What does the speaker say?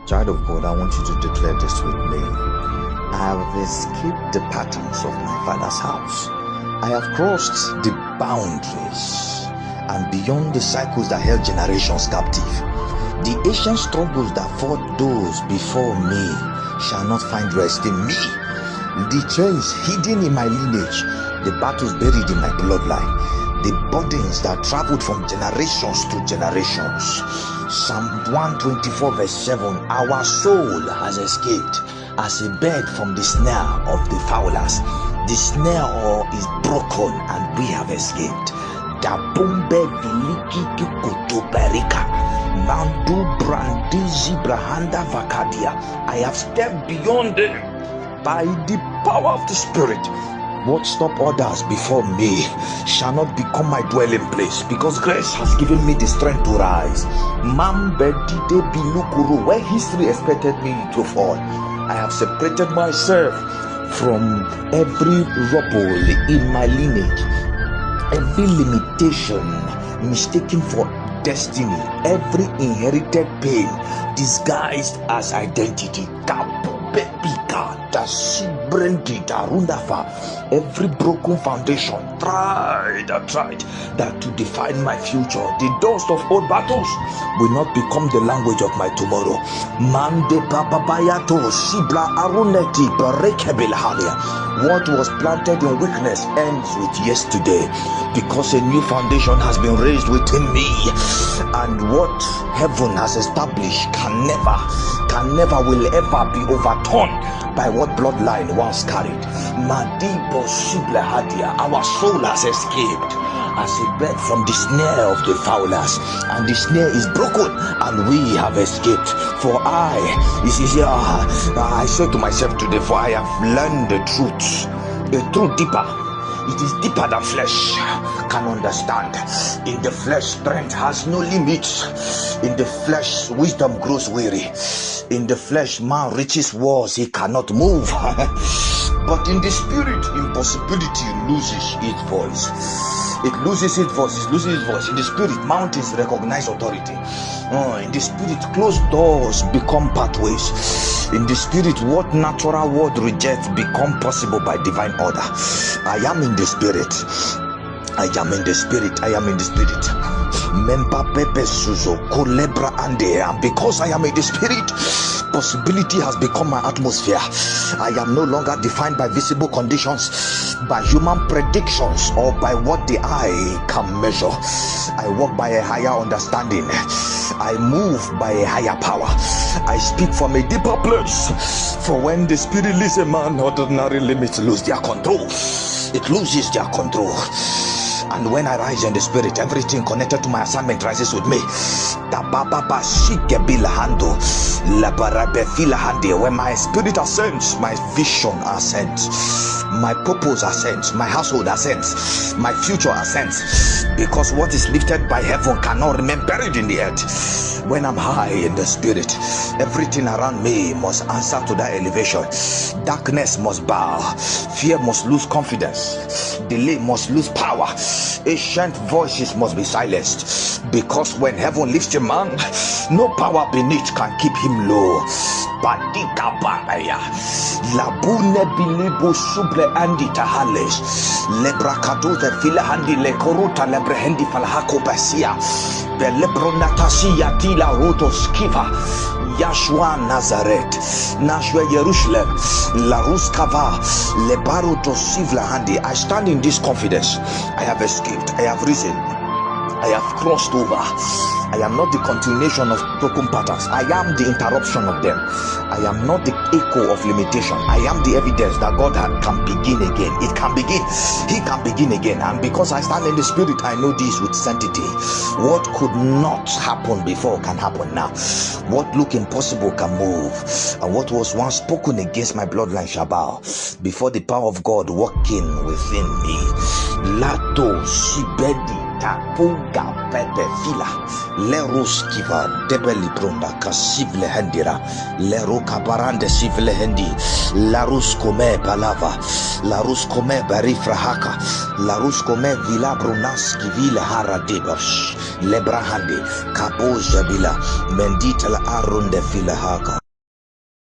Child of God, I want you to declare this with me. I have escaped the patterns of my father's house. I have crossed the boundaries and beyond the cycles that held generations captive. The ancient struggles that fought those before me shall not find rest in me. The chains hidden in my lineage, the battles buried in my bloodline, the burdens that traveled from generations to generations. Psalm 124 verse 7, our soul has escaped as a bird from the snare of the fowlers. The snare is broken and we have escaped. Dabumbe viliki kutuberika mandu brandizi brahanda vakadia. I have stepped beyond them by the power of the Spirit. What stopped others before me shall not become my dwelling place, because grace has given me the strength to rise. Mambedide bilukuru, where history expected me to fall, I have separated myself from every rubble in my lineage, every limitation mistaken for destiny, every inherited pain disguised as identity. Every broken foundation tried that to define my future. The dust of old battles will not become the language of my tomorrow. Mande bababayato sibra aruneti berekebilhalia. What was planted in weakness ends with yesterday, because a new foundation has been raised within me, and what heaven has established can never will ever be overturned by what bloodline once carried. Madibo Sible Hadia, our soul has escaped as a bird from the snare of the fowlers, and the snare is broken and we have escaped. For I say to myself today, for I have learned the truth deeper. It is deeper than flesh can understand. In the flesh, strength has no limits. In the flesh, wisdom grows weary. In the flesh, man reaches walls he cannot move. But in the spirit, impossibility loses its voice. It loses its voice. In the spirit, mountains recognize authority. In the spirit, closed doors become pathways. In the spirit, what natural world rejects become possible by divine order. I am in the spirit. I am in the spirit. I am in the spirit. And because I am in the spirit, possibility has become my atmosphere. I am no longer defined by visible conditions, by human predictions, or by what the eye can measure. I walk by a higher understanding. I move by a higher power. I speak from a deeper place. For when the spirit leads a man, ordinary limits lose their control. It loses their control. And when I rise in the spirit, everything connected to my assignment rises with me. When my spirit ascends, my vision ascends, my purpose ascends, my household ascends, my future ascends. Because what is lifted by heaven cannot remain buried in the earth. When I'm high in the spirit, everything around me must answer to that elevation. Darkness must bow, fear must lose confidence, delay must lose power, ancient voices must be silenced. Because when heaven lifts a man, no power beneath can keep him low. Badika Baraya Labune Bilibu Subre Andi Tahales Lebrakatu the Filahandi Le Koruta Lebrehendi Falhako Basia Belebronatasia Tila Roto Skiva Yashua Nazareth Nashua Jerusalem La Ruskava Lebaruto Sivla Handi. I stand in this confidence. I have escaped. I have risen. I have crossed over. I am not the continuation of broken patterns. I am the interruption of them. I am not the echo of limitation. I am the evidence that God can begin again. It can begin. He can begin again. And because I stand in the spirit, I know this with certainty. What could not happen before can happen now. What looked impossible can move. And what was once spoken against my bloodline shall bow before the power of God working within me. Lato Sibedi Tapunga pepe fila lerus kiva debeli brunda kasivle hendira leru kabarande sivle hendi larus come palava larus come barifra haka larus come vila brunas kivile hara debers lebrahandi kaboja bila mendita la arunde fila haka.